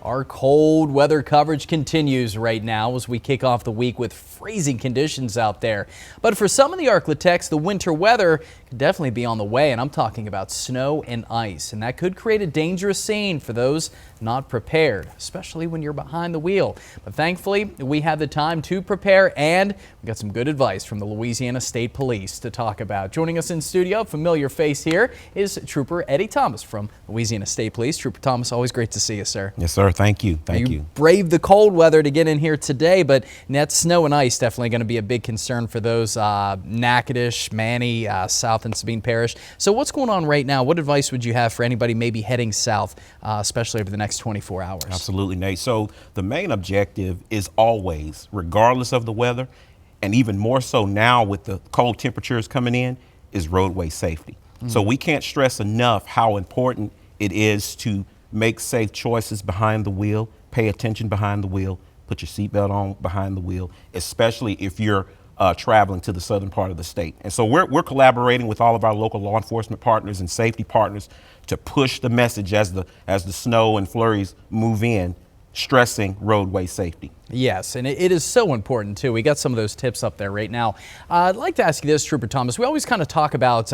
Our cold weather coverage continues right now as we kick off the week with freezing conditions out there. But for some of the Arklatex, the winter weather could definitely be on the way, and I'm talking about snow and ice. And that could create a dangerous scene for those not prepared, especially when you're behind the wheel. But thankfully, we had the time to prepare, and we got some good advice from the Louisiana State Police to talk about. Joining us in studio, familiar face here, is Trooper Eddie Thomas from Louisiana State Police. Trooper Thomas, always great to see you, sir. Yes, sir. Thank you. Thank you. Braved the cold weather to get in here today, but that snow and ice definitely going to be a big concern for those Natchitoches, Many, South and Sabine Parish. So what's going on right now? What advice would you have for anybody maybe heading south, especially over the next 24 hours? Absolutely, Nate. So the main objective is always, regardless of the weather, and even more so now with the cold temperatures coming in, is roadway safety. So we can't stress enough how important it is to make safe choices behind the wheel, pay attention behind the wheel, put your seatbelt on behind the wheel, especially if you're traveling to the southern part of the state. And so we're collaborating with all of our local law enforcement partners and safety partners to push the message as the snow and flurries move in, stressing roadway safety. Yes, and it is so important too. We got some of those tips up there right now. I'd like to ask you this, Trooper Thomas. We always kind of talk about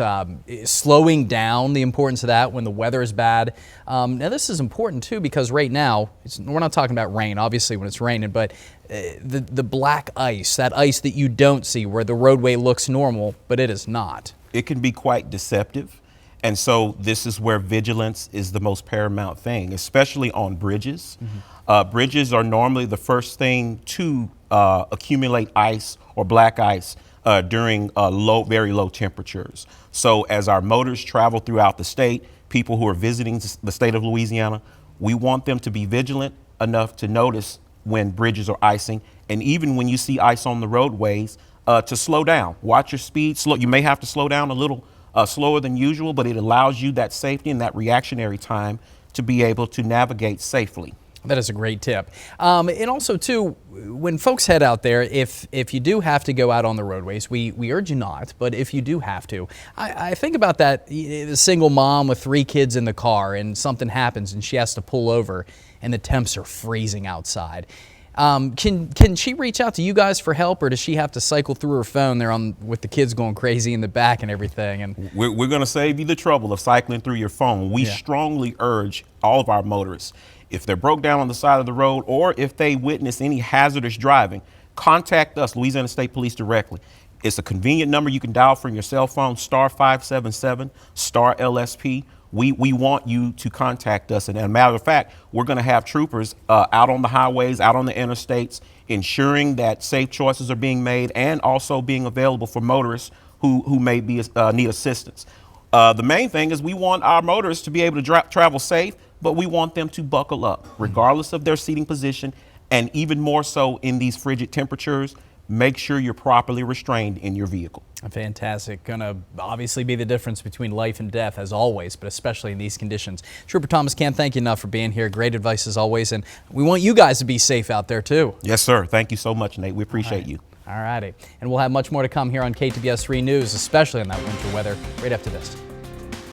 slowing down, the importance of that when the weather is bad. Now this is important too because right now, we're not talking about rain, obviously when it's raining, but the black ice, that ice that you don't see where the roadway looks normal, but it is not. It can be quite deceptive. And so this is where vigilance is the most paramount thing, especially on bridges. Bridges are normally the first thing to accumulate ice or black ice during very low temperatures. So as our motors travel throughout the state, people who are visiting the state of Louisiana, we want them to be vigilant enough to notice when bridges are icing, and even when you see ice on the roadways, to slow down. Watch your speed. You may have to slow down a little slower than usual, but it allows you that safety and that reactionary time to be able to navigate safely. That is a great tip. And also, too, when folks head out there, if you do have to go out on the roadways, we urge you not, but if you do have to, I think about that the single mom with 3 kids in the car and something happens and she has to pull over and the temps are freezing outside. Can she reach out to you guys for help, or does she have to cycle through her phone there with the kids going crazy in the back and everything? And we're going to save you the trouble of cycling through your phone. We strongly urge all of our motorists, if they're broke down on the side of the road or if they witness any hazardous driving, contact us, Louisiana State Police, directly. It's a convenient number you can dial from your cell phone, *577, *LSP. We want you to contact us. And as a matter of fact, we're going to have troopers out on the highways, out on the interstates, ensuring that safe choices are being made and also being available for motorists who may need assistance. The main thing is we want our motorists to be able to travel safe, but we want them to buckle up regardless of their seating position, and even more so in these frigid temperatures. Make sure you're properly restrained in your vehicle. Fantastic. Going to obviously be the difference between life and death as always, but especially in these conditions. Trooper Thomas, can't thank you enough for being here. Great advice as always, and we want you guys to be safe out there too. Yes, sir. Thank you so much, Nate. We appreciate you. All righty. And we'll have much more to come here on KTBS 3 News, especially on that winter weather, right after this.